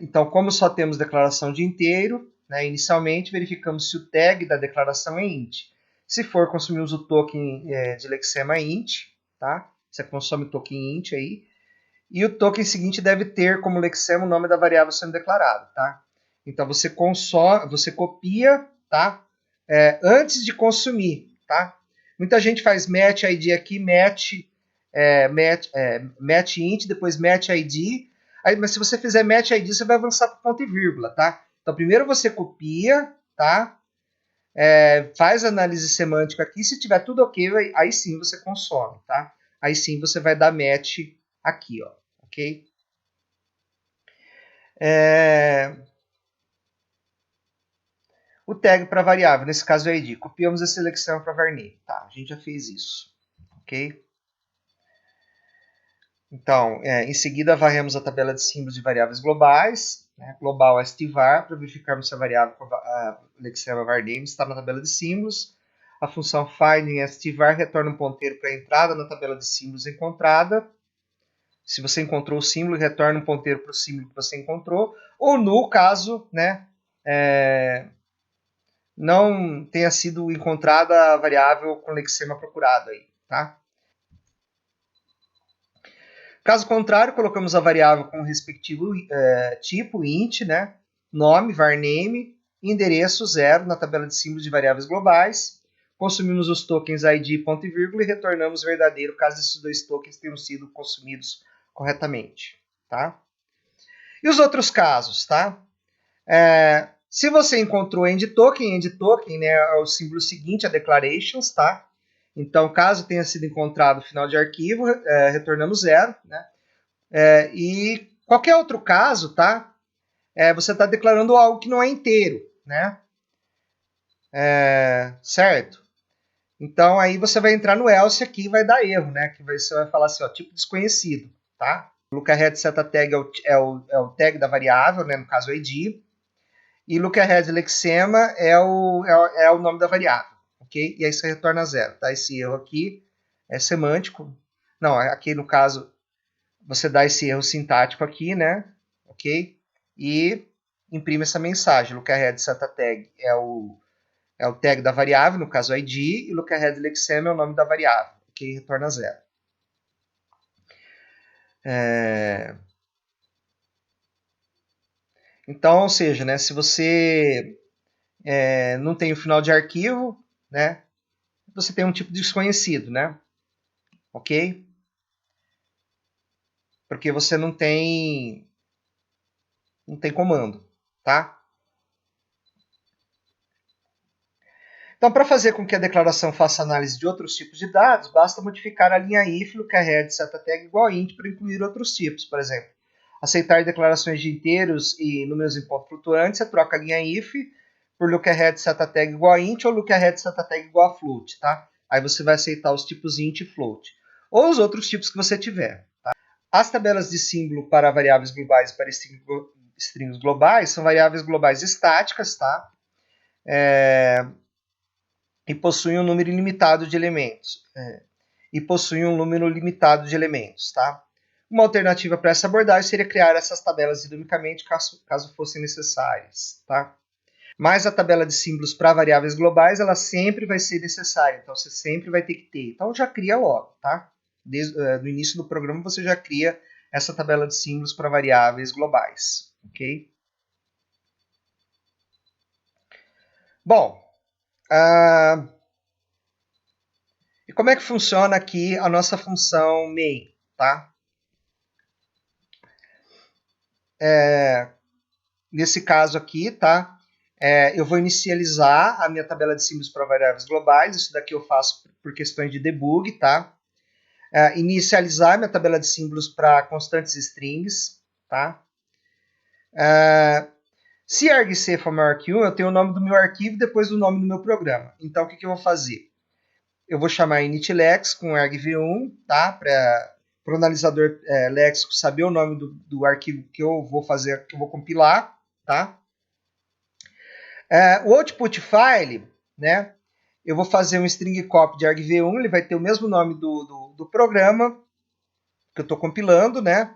Então, como só temos declaração de inteiro, né, inicialmente verificamos se o tag da declaração é int. Se for, consumimos o token de lexema int, tá? Você consome o token int aí. E o token seguinte deve ter como lexema o nome da variável sendo declarado, tá? Então você copia, tá? Antes de consumir, tá? Muita gente faz match ID aqui, match int, depois match ID. Aí, mas se você fizer match ID, você vai avançar para ponto e vírgula, tá? Então primeiro você copia, tá? Faz a análise semântica aqui. Se tiver tudo ok, aí sim você consome, tá? Aí sim você vai dar match aqui, ó, ok? O tag para variável, nesse caso é ID. Copiamos a seleção para varname. Tá, a gente já fez isso, ok? Então, em seguida, varremos a tabela de símbolos de variáveis globais, né? Global stvar, para verificarmos se a variável com a lexema varname está na tabela de símbolos. A função finding stvar retorna um ponteiro para a entrada na tabela de símbolos encontrada. Se você encontrou o símbolo, retorna um ponteiro para o símbolo que você encontrou. Ou no caso, né, não tenha sido encontrada a variável com lexema procurado aí, tá? Caso contrário, colocamos a variável com o respectivo tipo, int, né? Nome, varname, endereço 0 na tabela de símbolos de variáveis globais. Consumimos os tokens ID, ponto e vírgula, e retornamos verdadeiro caso esses dois tokens tenham sido consumidos corretamente, tá? E os outros casos, tá? Se você encontrou end token, né, é o símbolo seguinte a declarations, tá? Então, caso tenha sido encontrado o final de arquivo, retornamos 0, né? E qualquer outro caso, tá? Você está declarando algo que não é inteiro, né? Certo? Então, aí você vai entrar no else aqui e vai dar erro, né? Que você vai falar assim, ó, tipo desconhecido, tá? Lookahead setatag é o tag da variável, né? No caso, o ID. E lookahead lexema é o nome da variável, ok? E aí você retorna 0, tá? Esse erro aqui é semântico. Não, aqui no caso você dá esse erro sintático aqui, né? Ok? E imprime essa mensagem. Lookahead setatag é o tag da variável, no caso ID, e lookahead lexema é o nome da variável, ok? Retorna 0. Então, ou seja, né, se você não tem o final de arquivo, né, você tem um tipo de desconhecido, né? Ok? Porque você não tem comando, tá? Então, para fazer com que a declaração faça análise de outros tipos de dados, basta modificar a linha if lookahead setatag igual int para incluir outros tipos. Por exemplo, aceitar declarações de inteiros e números em ponto flutuante, você troca a linha if por lookahead setatag igual int ou lookahead setatag igual a float, tá? Aí você vai aceitar os tipos int e float. Ou os outros tipos que você tiver. Tá? As tabelas de símbolo para variáveis globais e para strings globais são variáveis globais estáticas, tá? E possuem um número ilimitado de elementos. Tá? Uma alternativa para essa abordagem seria criar essas tabelas dinamicamente caso fossem necessárias. Tá? Mas a tabela de símbolos para variáveis globais, ela sempre vai ser necessária. Então, você sempre vai ter que ter. Então, já cria logo. Tá? desde no início do programa você já cria essa tabela de símbolos para variáveis globais, ok? Bom, e como é que funciona aqui a nossa função main, tá? Nesse caso aqui, tá? Eu vou inicializar a minha tabela de símbolos para variáveis globais. Isso daqui eu faço por questões de debug, tá? Inicializar minha tabela de símbolos para constantes strings, tá? Se argc for maior que 1, eu tenho o nome do meu arquivo depois do nome do meu programa. Então, o que eu vou fazer? Eu vou chamar initlex com argv1, tá? Para o analisador léxico saber o nome do arquivo que eu vou fazer, que eu vou compilar, tá? O output file, né? Eu vou fazer um string copy de argv1, ele vai ter o mesmo nome do programa que eu estou compilando, né?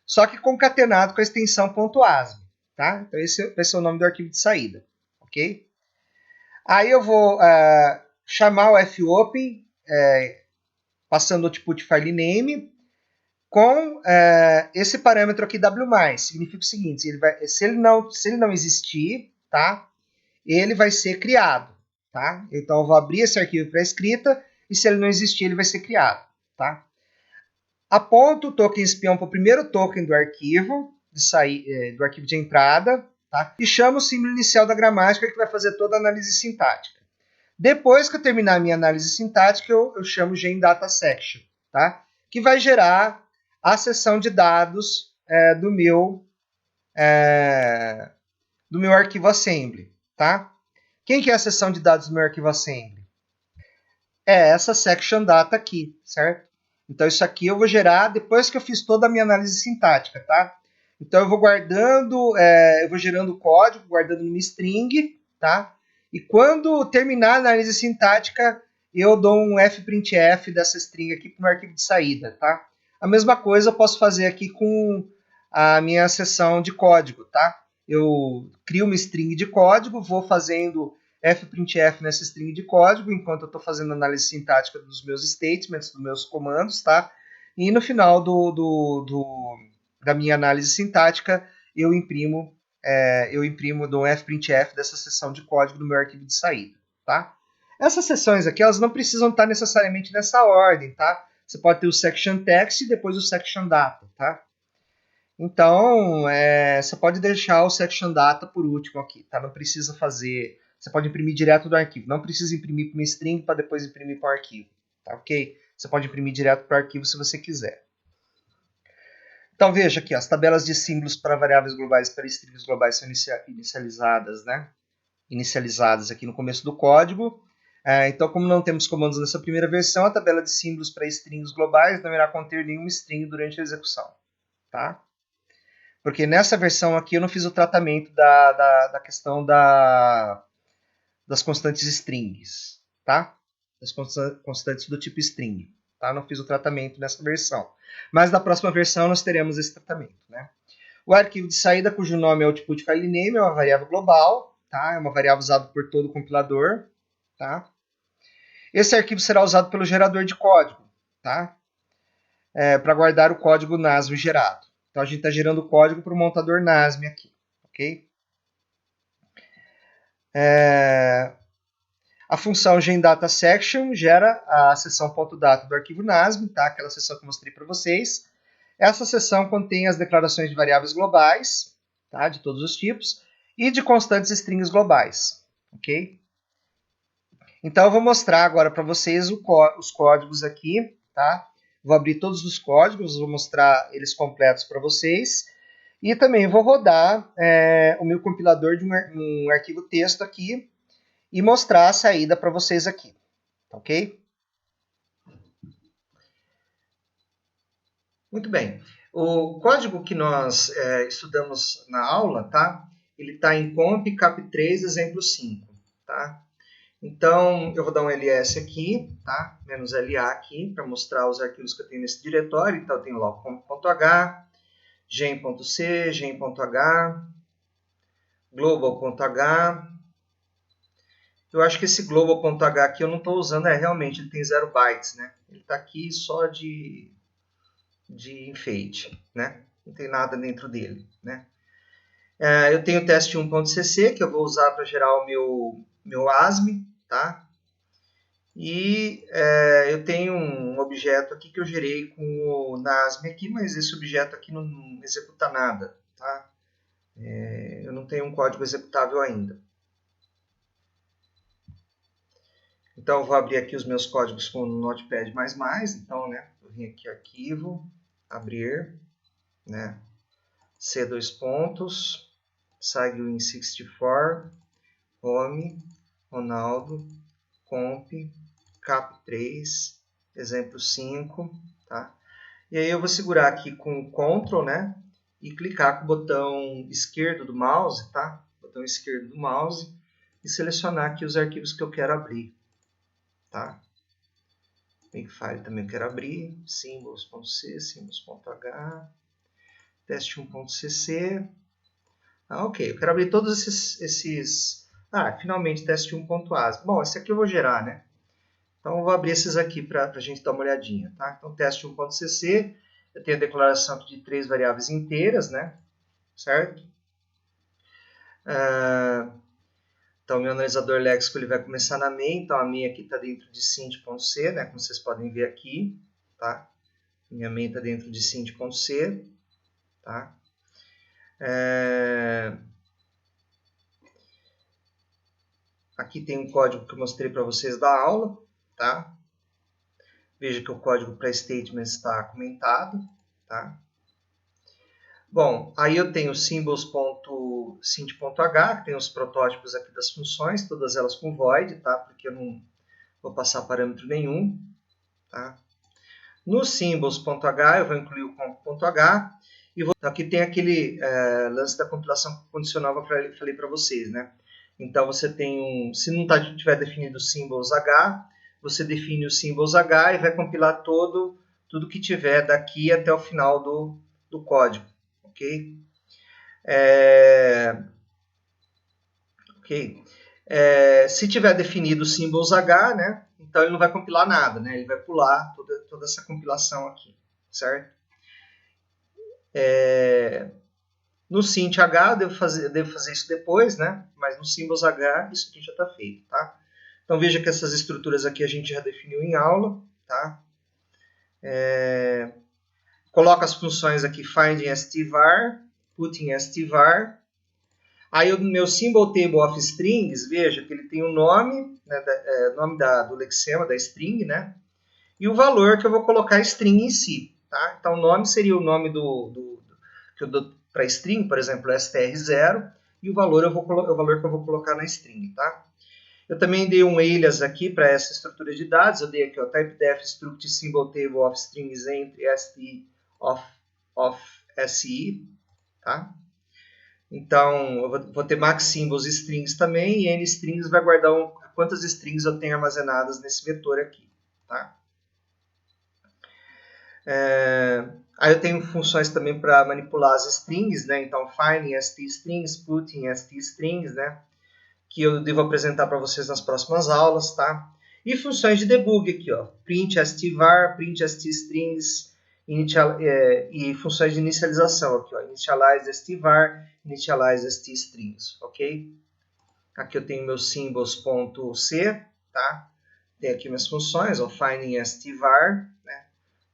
Só que concatenado com a extensão .asm, tá? Então esse vai ser o nome do arquivo de saída, ok? Aí eu vou chamar o fopen, passando o output file name, com esse parâmetro aqui w+. Significa o seguinte, se ele não existir, tá? Ele vai ser criado, tá? Então eu vou abrir esse arquivo para escrita e se ele não existir, ele vai ser criado, tá? Aponto o token espião para o primeiro token do arquivo do arquivo de entrada, tá? E chamo o símbolo inicial da gramática que vai fazer toda a análise sintática. Depois que eu terminar a minha análise sintática, eu chamo GenDataSection, tá? Que vai gerar a seção de dados do meu arquivo assembly, tá? Quem que é a seção de dados do meu arquivo assembly? É essa section data aqui, certo? Então isso aqui eu vou gerar depois que eu fiz toda a minha análise sintática, tá? Então eu vou guardando, eu vou gerando código, guardando numa string, tá? E quando terminar a análise sintática, eu dou um fprintf dessa string aqui para o arquivo de saída, tá? A mesma coisa eu posso fazer aqui com a minha seção de código, tá? Eu crio uma string de código, vou fazendo fprintf nessa string de código, enquanto eu estou fazendo análise sintática dos meus statements, dos meus comandos, tá? E no final da minha análise sintática, eu imprimo do fprintf dessa seção de código no meu arquivo de saída, tá? Essas seções aqui, elas não precisam estar necessariamente nessa ordem, tá? Você pode ter o section text e depois o section data, tá? Então, você pode deixar o section data por último aqui, tá? Não precisa fazer... Você pode imprimir direto do arquivo. Não precisa imprimir para uma string para depois imprimir para o arquivo, tá ok? Você pode imprimir direto para o arquivo se você quiser. Então, veja aqui, as tabelas de símbolos para variáveis globais e para strings globais são inicializadas, né? Inicializadas aqui no começo do código. Então, como não temos comandos nessa primeira versão, a tabela de símbolos para strings globais não irá conter nenhuma string durante a execução, tá? Porque nessa versão aqui eu não fiz o tratamento da questão das constantes strings, tá? Das constantes do tipo string, tá? Não fiz o tratamento nessa versão. Mas na próxima versão nós teremos esse tratamento, né? O arquivo de saída, cujo nome é output file name, é uma variável global, tá? É uma variável usada por todo o compilador, tá? Esse arquivo será usado pelo gerador de código, tá? Para guardar o código NASM gerado. Então a gente está gerando o código para o montador NASM aqui, ok? A função GenDataSection gera a seção .data do arquivo NASM, tá? Aquela seção que eu mostrei para vocês. Essa seção contém as declarações de variáveis globais, tá? De todos os tipos, e de constantes strings globais, ok? Então eu vou mostrar agora para vocês os códigos aqui, tá? Vou abrir todos os códigos, vou mostrar eles completos para vocês. E também vou rodar o meu compilador de um arquivo texto aqui e mostrar a saída para vocês aqui, ok? Muito bem. O código que nós estudamos na aula, tá? Ele está em comp cap3 exemplo 5, tá? Então, eu vou dar um ls aqui, tá? -la aqui, para mostrar os arquivos que eu tenho nesse diretório. Então, eu tenho lá o comp.h, gen.c, gen.h, global.h, Eu acho que esse global.h aqui eu não estou usando, realmente ele tem 0 bytes, né? Ele está aqui só de enfeite, né? Não tem nada dentro dele, né? Eu tenho o teste 1.cc, que eu vou usar para gerar o meu ASME, tá? E eu tenho um objeto aqui que eu gerei com o NASM aqui, mas esse objeto aqui não executa nada, tá? Eu não tenho um código executável ainda. Então, eu vou abrir aqui os meus códigos com o Notepad++. Então, né, eu vim aqui, arquivo, abrir, né, C2 pontos, Sagwin64, home, Ronaldo, comp, cap3, exemplo 5, tá? E aí eu vou segurar aqui com o Ctrl, né, e clicar com o botão esquerdo do mouse, tá? Botão esquerdo do mouse, e selecionar aqui os arquivos que eu quero abrir, tá? Makefile também eu quero abrir, symbols.c, symbols.h, teste1.cc. Ok, eu quero abrir todos esses... finalmente, teste1.as. Bom, esse aqui eu vou gerar, né? Então, eu vou abrir esses aqui para a gente dar uma olhadinha, tá? Então, teste1.cc, eu tenho a declaração de 3 variáveis inteiras, né? Certo? Então, meu analisador léxico ele vai começar na main, então a main aqui está dentro de cint.c, né? Como vocês podem ver aqui, tá? Minha main está dentro de cint.c, tá? Aqui tem um código que eu mostrei para vocês da aula, tá? Veja que o código para statements está comentado, tá? Bom, aí eu tenho symbols.cint.h, que tem os protótipos aqui das funções, todas elas com void, tá? Porque eu não vou passar parâmetro nenhum, tá? No symbols.h eu vou incluir o comp.h e aqui tem aquele lance da compilação condicional que eu falei para vocês, né? Então você tem se não tiver definido o symbols h, você define o symbols h e vai compilar tudo que tiver daqui até o final do código, ok? Se tiver definido o symbols h, né? Então ele não vai compilar nada, né? Ele vai pular toda essa compilação aqui, certo? No sint h eu devo fazer isso depois, né? Mas no symbols h isso aqui já está feito, tá? Então veja que essas estruturas aqui a gente já definiu em aula, tá? Coloca as funções aqui finding stvar, putting stvar. Aí o meu symbol table of strings, veja que ele tem o nome, né, nome do lexema, da string, né? E o valor que eu vou colocar a string em si, tá? Então o nome seria o nome que eu dou para string, por exemplo, str0, e o valor é o valor que eu vou colocar na string, tá? Eu também dei um alias aqui para essa estrutura de dados. Eu dei aqui o typedef struct symbol table of strings entre st of si, tá? Então, eu vou ter max symbols strings também, e n strings vai guardar quantas strings eu tenho armazenadas nesse vetor aqui, tá? Aí eu tenho funções também para manipular as strings, né? Então, finding st strings, putting st strings, né? Que eu devo apresentar para vocês nas próximas aulas, tá? E funções de debug aqui, ó. Print stvar, print strings, e funções de inicialização aqui, ó. Initialize stvar, initialize strings, ok? Aqui eu tenho meu symbols.c, tá? Tem aqui minhas funções, ó. Finding stvar, né?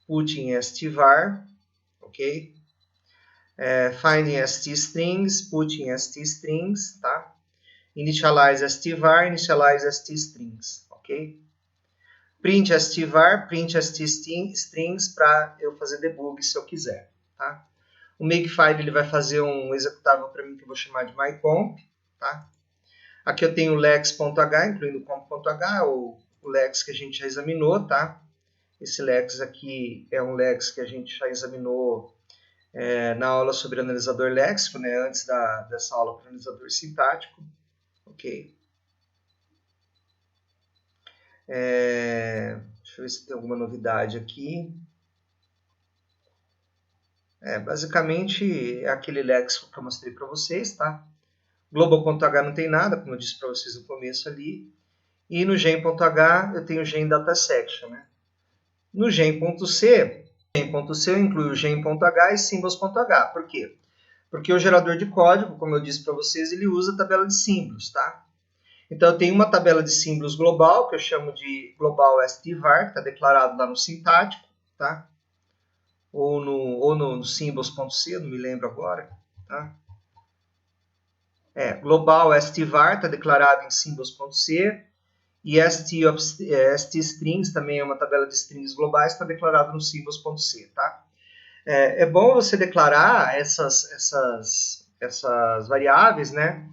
Putting stvar, ok? Finding strings, putting strings, tá? Initialize stvar, initialize strings, ok? Print stvar, print strings para eu fazer debug se eu quiser, tá? O Makefile ele vai fazer um executável para mim que eu vou chamar de mycomp, tá? Aqui eu tenho o lex.h, incluindo o comp.h, o lex que a gente já examinou, tá? Esse lex aqui é um lex que a gente já examinou na aula sobre analisador léxico, né? Antes dessa aula para analisador sintático. Ok. Deixa eu ver se tem alguma novidade aqui. Basicamente é aquele léxico que eu mostrei para vocês, tá? Global.h não tem nada, como eu disse para vocês no começo ali. E no gen.h eu tenho o gen.dataSection, né? No gen.c eu incluo o gen.h e symbols.h. Por quê? Porque o gerador de código, como eu disse para vocês, ele usa a tabela de símbolos, tá? Então eu tenho uma tabela de símbolos global, que eu chamo de global stvar, que está declarado lá no sintático, tá? Ou no symbols.c, não me lembro agora, tá? Global stvar está declarado em symbols.c, e strings também é uma tabela de strings globais, está declarado no symbols.c, tá? É bom você declarar essas variáveis, né?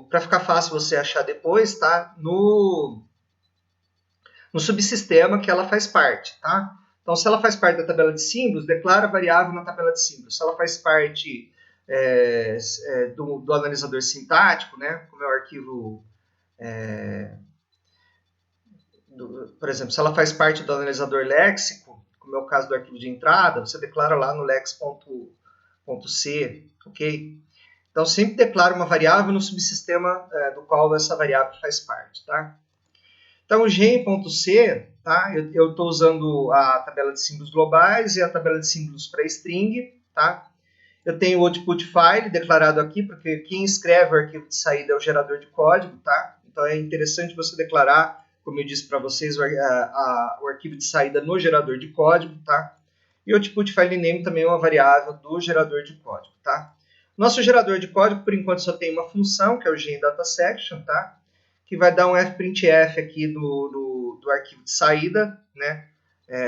Para ficar fácil você achar depois, tá? No subsistema que ela faz parte, tá? Então, se ela faz parte da tabela de símbolos, declara a variável na tabela de símbolos. Se ela faz parte do analisador sintático, né? Como é o arquivo... por exemplo, se ela faz parte do analisador léxico, como é o caso do arquivo de entrada, você declara lá no lex.c, ok? Então, sempre declara uma variável no subsistema do qual essa variável faz parte, tá? Então, o gen.c, tá? Eu estou usando a tabela de símbolos globais e a tabela de símbolos para string, tá? Eu tenho o output file declarado aqui, porque quem escreve o arquivo de saída é o gerador de código, tá? Então, é interessante você declarar, como eu disse para vocês, o arquivo de saída no gerador de código, tá? E o output file name também é uma variável do gerador de código, tá? Nosso gerador de código, por enquanto, só tem uma função, que é o gen.dataSection, tá? Que vai dar um fprintf aqui do arquivo de saída, né?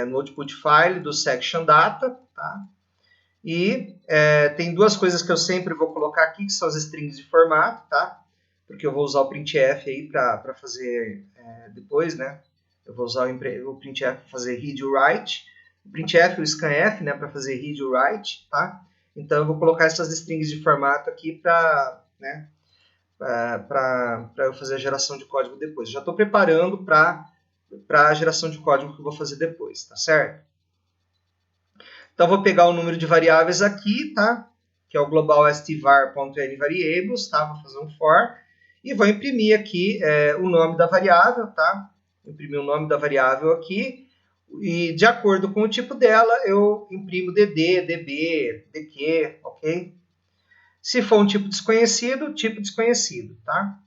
No output file do section data, tá? E tem duas coisas que eu sempre vou colocar aqui, que são as strings de formato, tá? Porque eu vou usar o printf aí para fazer depois, né? Eu vou usar o printf para fazer read e write, o printf e o scanf, né? Para fazer read e write, tá? Então eu vou colocar essas strings de formato aqui para eu fazer a geração de código depois. Já estou preparando para a geração de código que eu vou fazer depois, tá certo? Então, vou pegar o número de variáveis aqui, tá? Que é o global stvar.nVariables, tá? Vou fazer um for e vou imprimir aqui o nome da variável, tá? Imprimir o nome da variável aqui e, de acordo com o tipo dela, eu imprimo dd, db, dq, ok? Se for um tipo desconhecido, tá?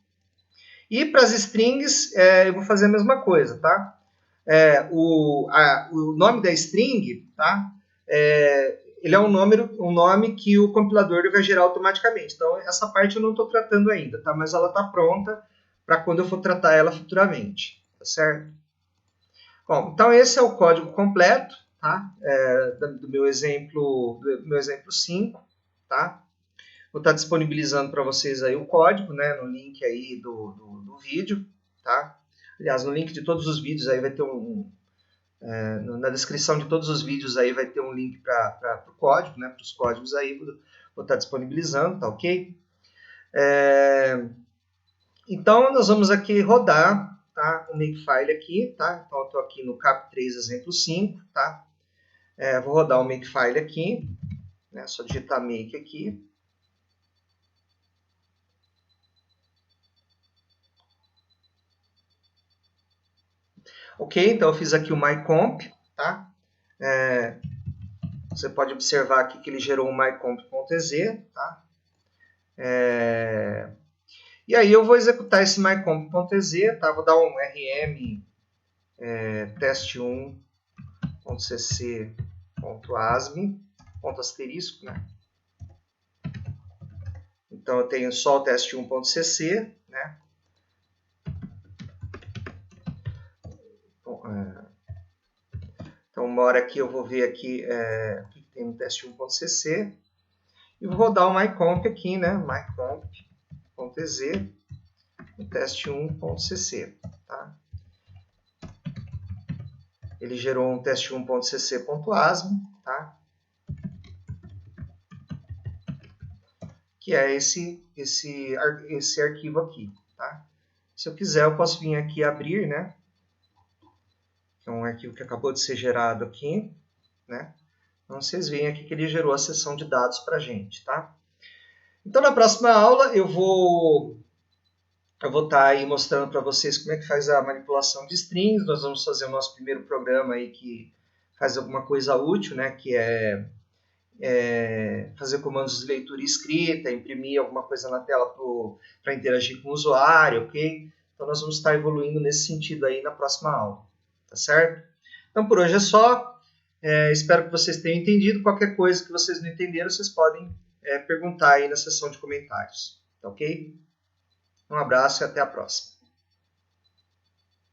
E para as strings, eu vou fazer a mesma coisa, tá? O nome da string, tá? Ele é um nome que o compilador vai gerar automaticamente. Então, essa parte eu não estou tratando ainda, tá? Mas ela está pronta para quando eu for tratar ela futuramente, tá certo? Bom, então esse é o código completo, tá? Do meu exemplo 5, tá? Vou estar disponibilizando para vocês aí o código, né? No link aí do vídeo, tá? Aliás, no link de todos os vídeos aí vai ter na descrição de todos os vídeos aí vai ter um link para o código, né? Para os códigos aí, vou estar disponibilizando, tá ok? Então, nós vamos aqui rodar, tá? O makefile aqui, tá? Então, eu estou aqui no cap3 exemplo 5, tá? Vou rodar o makefile aqui, né? Só digitar make aqui. Ok, então eu fiz aqui o mycomp, tá? Você pode observar aqui que ele gerou um mycomp.ez, tá? E aí eu vou executar esse mycomp.ez, tá? Vou dar um rm test1.cc.asm, ponto asterisco, né? Então eu tenho só o test1.cc, né? Então uma hora aqui eu vou ver aqui o que tem no test1.cc e vou rodar o mycomp aqui, né? mycomp.ez no test1.cc, tá? Ele gerou um test1.cc.asm, tá? Que é esse arquivo aqui, tá? Se eu quiser, eu posso vir aqui e abrir, né? Que é um arquivo que acabou de ser gerado aqui, né? Então, vocês veem aqui que ele gerou a seção de dados para a gente, tá? Então, na próxima aula, eu vou eu vou estar aí mostrando para vocês como é que faz a manipulação de strings. Nós vamos fazer o nosso primeiro programa aí que faz alguma coisa útil, né? Que é fazer comandos de leitura e escrita, imprimir alguma coisa na tela para interagir com o usuário, ok? Então nós vamos estar evoluindo nesse sentido aí na próxima aula, tá certo? Então por hoje é só. Espero que vocês tenham entendido. Qualquer coisa que vocês não entenderam, vocês podem perguntar aí na seção de comentários, tá ok? Um abraço e até a próxima.